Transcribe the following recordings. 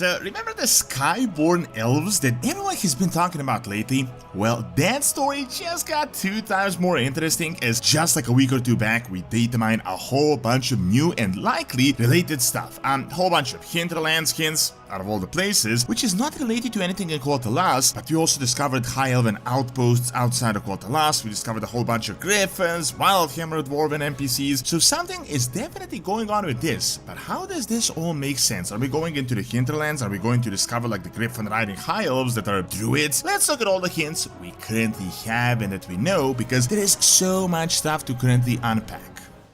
So, remember the Skyborne Elves that everyone has been talking about lately? Well, that story just got 2 times more interesting as just like a week or two back we datamined a whole bunch of new and likely related stuff. A whole bunch of Hinterlands hints out of all the places, which is not related to anything in Quel'Thalas, but we also discovered high elven outposts outside of Quel'Thalas, we discovered a whole bunch of gryphons, wildhammer dwarven NPCs, so something is definitely going on with this. But how does this all make sense? Are we going into the Hinterlands? Are we going to discover like the gryphon riding high elves that are druids? Let's look at all the hints we currently have and that we know, because there is so much stuff to currently unpack.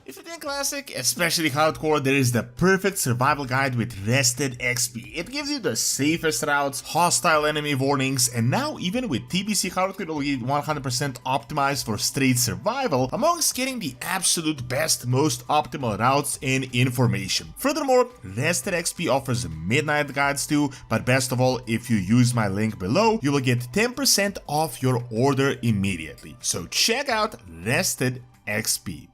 If you think classic, especially hardcore, there is the perfect survival guide with rested XP. It gives you the safest routes, hostile enemy warnings, and now even with TBC hardcore it will be 100% optimized for straight survival, amongst getting the absolute best, most optimal routes and information. Furthermore, rested XP offers midnight guides too, but best of all, if you use my link below, you will get 10% off your order immediately. So check out rested XP.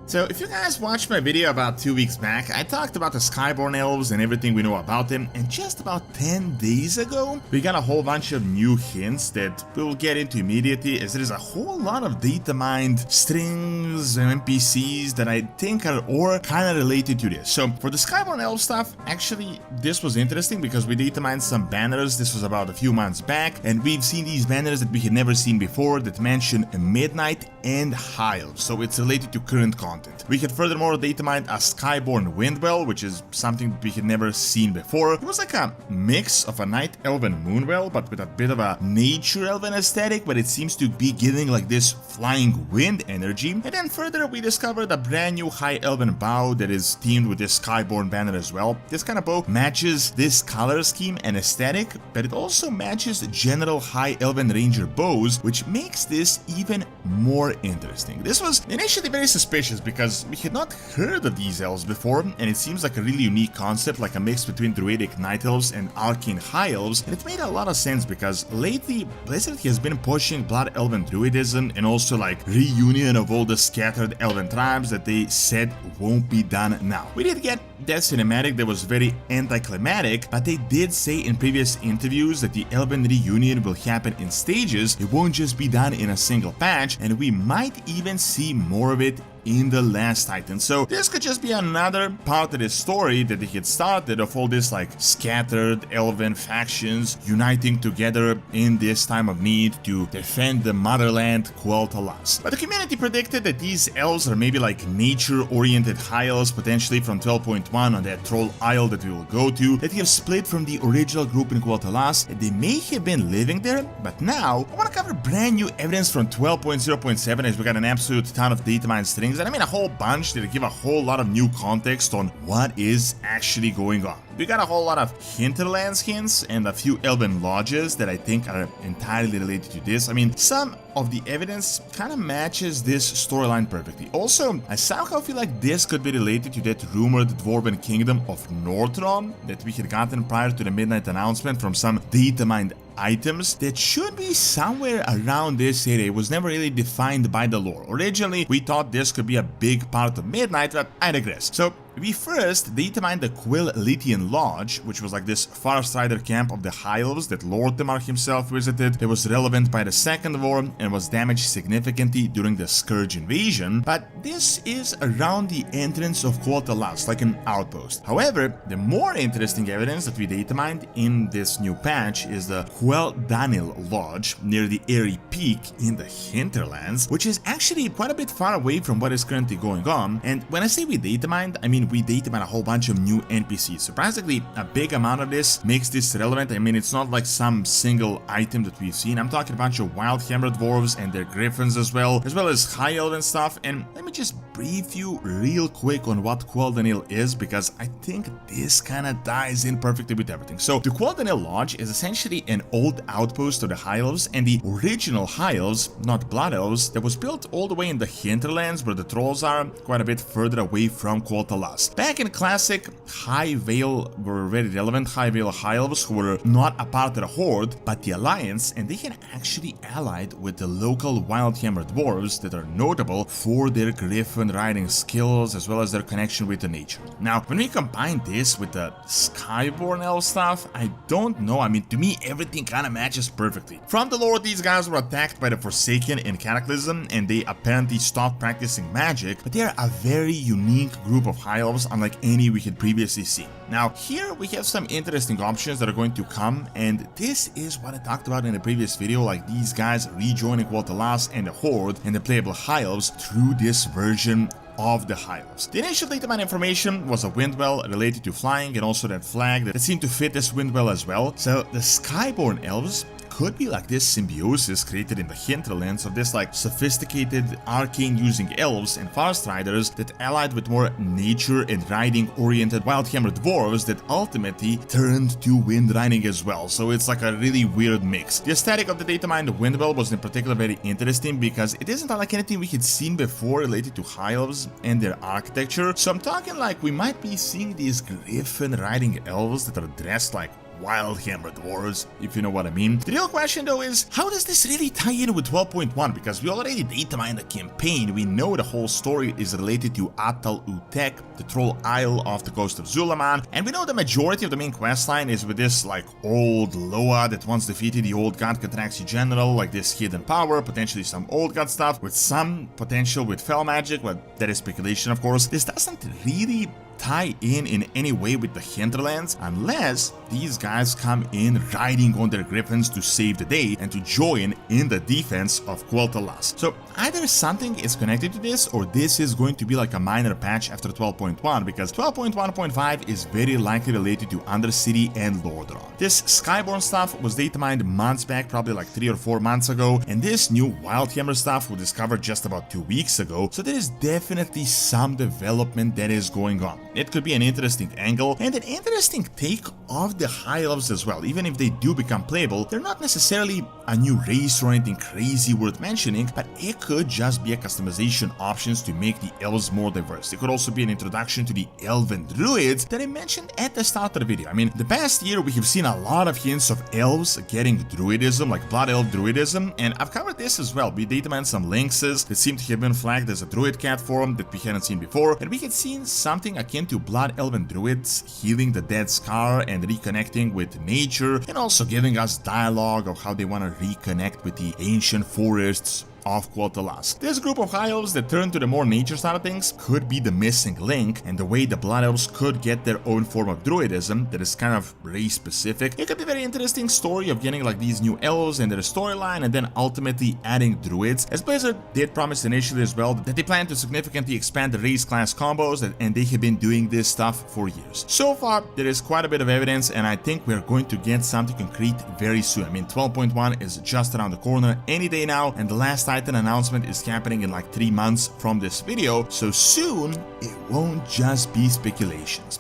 So if you guys watched my video about 2 weeks back, I talked about the Skyborne Elves and everything we know about them, and just about 10 days ago, we got a whole bunch of new hints that we'll get into immediately, as there is a whole lot of data mined strings and NPCs that I think are or kinda related to this. So for the Skyborne Elf stuff, actually this was interesting because we data mined some banners. This was about a few months back, and we've seen these banners that we had never seen before that mention Midnight and High Elves, so it's related to current content. We had furthermore datamined a Skyborne Windwell, which is something we had never seen before. It was like a mix of a Night Elven Moonwell, but with a bit of a Nature Elven aesthetic, but it seems to be giving like this flying wind energy. And then further we discovered a brand new High Elven bow that is themed with this Skyborne banner as well. This kind of bow matches this color scheme and aesthetic, but it also matches general High Elven Ranger bows, which makes this even more interesting. This was initially very suspicious because we had not heard of these elves before, and it seems like a really unique concept, like a mix between druidic night elves and arcane high elves, and it made a lot of sense because lately Blizzard has been pushing blood elven druidism and also like reunion of all the scattered elven tribes that they said won't be done now. We did get that cinematic that was very anticlimactic, but they did say in previous interviews that the elven reunion will happen in stages. It won't just be done in a single patch, and we might even see more of it in the last Titan. So this could just be another part of the story that they had started of all this like scattered elven factions uniting together in this time of need to defend the motherland Quel'Thalas. But the community predicted that these elves are maybe like nature-oriented high elves, potentially from 12.1 on that troll isle that we will go to, that have split from the original group in Quel'Thalas, and they may have been living there, but now I want to cover brand new evidence from 12.0.7 as we got an absolute ton of data mined strings, and I mean a whole bunch that give a whole lot of new context on what is actually going on. We got a whole lot of Hinterlands hints and a few elven lodges that I think are entirely related to this. I mean, some of the evidence kind of matches this storyline perfectly. Also, I somehow feel like this could be related to that rumored dwarven kingdom of Northrond that we had gotten prior to the midnight announcement from some data mined items that should be somewhere around this area. It was never really defined by the lore. Originally, we thought this could be a big part of Midnight, but I digress. So we first datamined the Quel'Thalas Lodge, which was like this Farstrider camp of the High Elves that Lord Temar himself visited. It was relevant by the Second War and was damaged significantly during the Scourge invasion, but this is around the entrance of Quel'Thalas, like an outpost. However, the more interesting evidence that we datamined in this new patch is the Quel'Thalas Lodge near the Airy Peak in the Hinterlands, which is actually quite a bit far away from what is currently going on. And when I say we datamined, I mean we datamined a whole bunch of new NPCs. Surprisingly, a big amount of this makes this relevant. I mean, it's not like some single item that we've seen. I'm talking a bunch of wildhammer dwarves and their gryphons as well as high elven stuff. And let me just brief you real quick on what Quel'Thalas is, because I think this kind of ties in perfectly with everything. So the Quel'Thalas Lodge is essentially an old outpost of the High Elves, and the original High Elves, not Blood Elves, that was built all the way in the Hinterlands where the trolls are, quite a bit further away from Quel'Thalas. Back in Classic, High Vale were very relevant, High Vale High Elves who were not a part of the Horde, but the Alliance, and they had actually allied with the local Wildhammer Dwarves that are notable for their Gryphon griffon riding skills as well as their connection with the nature. Now, when we combine this with the Skyborne Elves stuff, I don't know, I mean, to me everything kind of matches perfectly. From the lore, these guys were attacked by the Forsaken in Cataclysm and they apparently stopped practicing magic, but they are a very unique group of high elves unlike any we had previously seen. Now, here we have some interesting options that are going to come, and this is what I talked about in the previous video, like these guys rejoining Quel'Thalas and the Horde and the playable high elves through this version of the high elves. The initial datamined information was a windwell related to flying and also that flag that seemed to fit this windwell as well. So the Skyborne Elves could be like this symbiosis created in the Hinterlands of this like sophisticated arcane using elves and fast riders that allied with more nature and riding oriented wildhammer dwarves that ultimately turned to wind riding as well. So it's like a really weird mix. The aesthetic of the datamined windwell was in particular very interesting because it isn't like anything we had seen before related to high elves and their architecture. So I'm talking like we might be seeing these griffon riding elves that are dressed like wildhammer dwarves, if you know what I mean. The real question though is, how does this really tie in with 12.1? Because we already datamined the campaign, we know the whole story is related to Atal Utek, the troll isle off the coast of Zulaman, and we know the majority of the main questline is with this like old Loa that once defeated the old god Catraxi general, like this hidden power, potentially some old god stuff, with some potential with fell magic, but that is speculation of course. This doesn't really tie in any way with the Hinterlands unless these guys come in riding on their griffons to save the day and to join in the defense of Quel'Thalas. So either something is connected to this or this is going to be like a minor patch after 12.1, because 12.1.5 is very likely related to Undercity and Lordran. This Skyborne stuff was datamined months back, probably like 3 or 4 months ago, and this new Wildhammer stuff was discovered just about 2 weeks ago, so there is definitely some development that is going on. It could be an interesting angle and an interesting take of the high elves as well. Even if they do become playable, they're not necessarily a new race or anything crazy worth mentioning, but it could just be a customization options to make the elves more diverse. It could also be an introduction to the elven druids that I mentioned at the start of the video. I mean, the past year we have seen a lot of hints of elves getting druidism, like blood elf druidism, and I've covered this as well. We datamined some lynxes that seem to have been flagged as a druid cat form that we hadn't seen before, and we had seen something akin to blood elven druids healing the dead scar and reconnecting with nature, and also giving us dialogue of how they want to reconnect with the ancient forests of Quel'Thalas. This group of high elves that turn to the more nature side of things could be the missing link, and the way the blood elves could get their own form of druidism that is kind of race specific. It could be a very interesting story of getting like these new elves and their storyline and then ultimately adding druids, as Blizzard did promise initially as well that they plan to significantly expand the race class combos, and they have been doing this stuff for years. So far there is quite a bit of evidence, and I think we're going to get something concrete very soon. I mean, 12.1 is just around the corner any day now, and the last Titan announcement is happening in like 3 months from this video, so soon it won't just be speculations.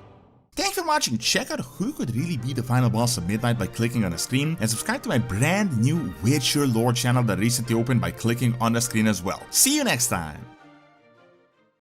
Thanks for watching. Check out who could really be the final boss of Midnight by clicking on the screen, and subscribe to my brand new Witcher lore channel that recently opened by clicking on the screen as well. See you next time!